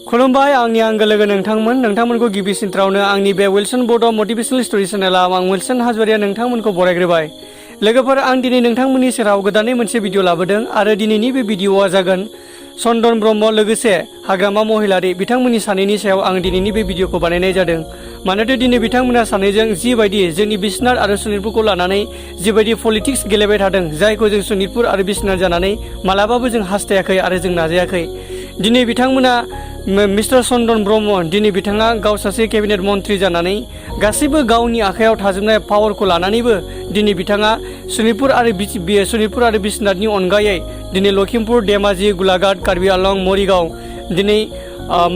खुलुमबाय आंनि आंगो लोगो नोंथांमोनखौ गिबि सिनथ्रावनो आंनि बे विल्सन बड' मटिभेशनेल स्ट'री चेनेलाव आं विल्सन हाज'वारिया नोंथांमोनखौ बरायग्रोबाय। लोगोफोर आं दिनै नोंथांमोननि सेराव गोदानै मोनसे भिडिअ लाबोदों आरो दिनैनि बे भिडिअआ जागोन चन्दन ब्रह्म लोगोसे हाग्रामा महिलारि बिथांमोननि सानैनि सायाव आं दिनैनि बे भिडिअखौ बानायनाय जादों। मानोना दिनै बिथांमोना सानैजों जिबायदि जोंनि बिश्वनाथ आरो सनितपुरखौ लानानै जिबायदि पलिटिक्स गेलेबाय थादों जायखौ जों सनितपुर आरो बिश्वनाथ जानानै मालाबाबो जों हास्थायाखै आरो जों नाजायाखै। दिनै बिथांमोना मिस्टार चन्दन ब्रह्म दिनै बिथाङा गाव सासे केबिनेट मन्त्रि जानानै गासैबो गावनि आखायाव थाजोबनाय पावारखौ लानानैबो दिनै बिथाङा सनितपुर आरो बिश्वनाथनि अनगायै दिनै लखिमपुर धेमाजि गोलाघाट कार्बि आलं मरिगाव दिनै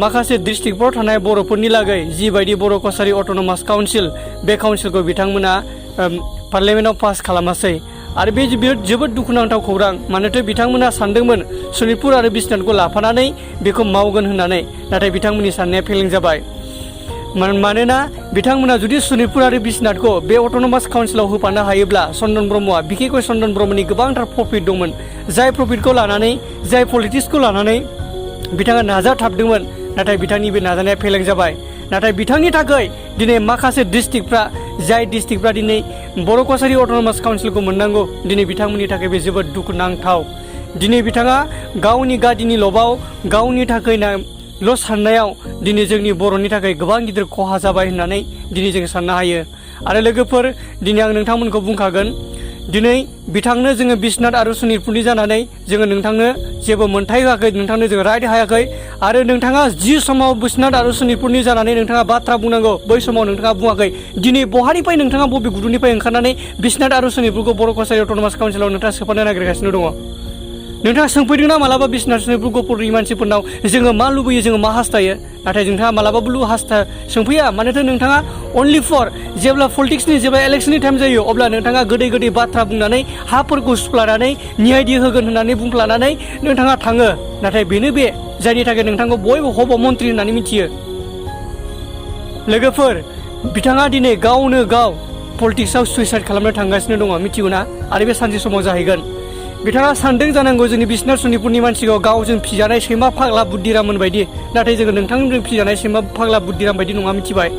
माखासे डिस्ट्रिक्टफोराव थानाय बर'फोरनि लागै जिबायदि बर' कसारि अट'नमास काउन्सिल बे काउन्सिलखौ बिथांमोना पार्लियामेन्टआव पास खालामासै आरो बे जोबोद दुखुनांथाव खौरां। मानोना बिथांमोना सानदोंमोन सनितपुर आरो बिश्वनाथखौ लाफानानै बेखौ मावगोन होननानै, नाथाय बिथांमोननि साननाया फेलें जाबाय। मानोना बिथांमोना जुदि सनितपुर आरो बिश्वनाथखौ बे अट'नमास काउन्सिलाव होफानो हायोब्ला चन्दन ब्रह्मआ बिखेखै चन्दन ब्रह्मनि गोबांथार प्रफिट दंमोन, जाय प्रफिटखौ लानानै जाय पलिटिक्सखौ लानानै बिथाङा नाजाथाबदोंमोन, नाथाय बिथांनि बे नाजानाया फेलें जाबाय। नाथाय बिथांनि थाखाय दिनै माखासे डिस्ट्रिक्टफ्रा दिनै बर' कसारि अट'नमास काउन्सिलखौ मोननांगौ, दिनै बिथांमोननि थाखाय बे जोबोद दुखुनांथाव। दिनै बिथाङा गावनि गादिनि लबाव गावनि थाखायल' साननायाव दिनै जोंनि बर'नि थाखाय गोबां गिदिर खहा जाबाय होननानै दिनै जों साननो हायो। आरो लोगोफोर दिनै आं नोंथांमोनखौ बुंखागोन, दिनै बिथांनो जोङो बिश्वनाथ आरो सनितपुरनि जानानै जोङो नोंथांनो जेबो मोन्थाय होआखै, नोंथांनो जोङो राइट हायाखै। आरो नोंथाङा जि समाव बिश्वनाथ आरो सनितपुरनि जानानै नोंथाङा बाथ्रा बुंनांगौ बै समाव नोंथाङा बुङाखै। दिनै बहानिफ्राय नोंथाङा बबे गुदुंनिफ्राय ओंखारनानै बिश्वनाथ आरो सनितपुरखौ बर' कसारि अट'नमास काउन्सिलाव नोंथाङा सोफानो नागिरगासिनो दङ? नोंथाङा सोंफैदोंना मालाबा बिश्वनाथ सनितपुर गहपुरनि मानसिफोरनाव जोङो मा लुबैयो, जोङो मा हास्थायो? नाथाय नोंथाङा मालाबाबो सोंफैया। मानोना नोंथाङा अनलि फर जेब्ला पलिटिक्सनि जेब्ला इलेक्सननि टाइम जायो अब्ला नोंथाङा गोदै बाथ्रा बुंनानै हाफोरखौ सुख्लानानै न्यायदि होगोन होननानै बुंफ्लानानै नोंथाङा थाङो। नाथाय बेनो बे जायनि थाखाय नोंथांखौ बयबो हब' मन्त्रि होननानै मिथियो। लोगोफोर बिथाङा दिनै गावनो गाव पलिटिक्सआव सुइसाइड खालामनो थांगासिनो दङ, मिथिगौ ना? आरो बे सानसे समाव जाहैगोन। बिथाङा सानदों जानांगौ जोंनि बिश्वनाथ सनितपुरनि मानसिखौ गावजों फिजानाय सैमा फाग्ला बुद्धिराममोन बायदि, नाथाय जोङो नोंथांजों फिजानाय सैमा फाग्ला बुद्धिराम बायदि नङा, मिथिबाय?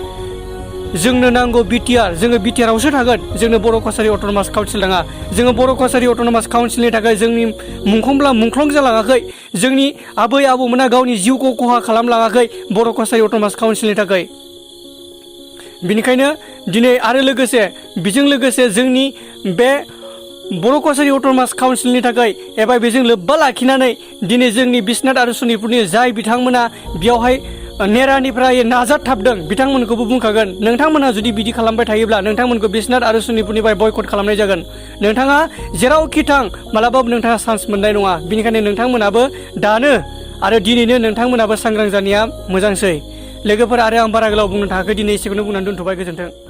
जोंनो नांगौ बिटिआर, जोङो बिटिआरावसो थागोन, जोंनो बर' कसारि अट'नमास काउन्सिल नाङा। जोङो बर' कसारि अट'नमास काउन्सिलनि थाखाय जोंनि मुंख्लं जालाङाखै, जोंनि आबै आबौमोना गावनि जिउखौ खहा खालामलाङाखै बर' कसारि अट'नमास काउन्सिलनि थाखाय। बिनिखायनो दिनै आरो बेजों लोगोसे जोंनि बे बर' कसारि अट'नमास काउन्सिलनि थाखाय एबा बेजों लोब्बा लाखिनानै दिनै जोंनि बिश्वनाथ आरो सनितपुरनि जाय बिथांमोना बेयावहाय नेरानिफ्राय नाजाथाबदों बिथांमोनखौबो बुंखागोन, नोंथांमोनहा जुदि बिदि खालामबाय थायोब्ला नोंथांमोनखौ बिश्वनाथ आरो सनितपुरनिफ्राय बयकट खालामनाय जागोन। नोंथाङा जेरावखि थां मालाबाबो नोंथाङा चान्स मोननाय नङा। बिनिखायनो नोंथांमोनाबो दानो आरो दिनैनो नोंथांमोनाबो सांग्रां जानाया मोजांसै। लोगोफोर आरो आं बारा गोलाव बुंनो थाखाय दिनै एसेखौनो बुंनानै दोनथ'बाय। गोजोन्थों।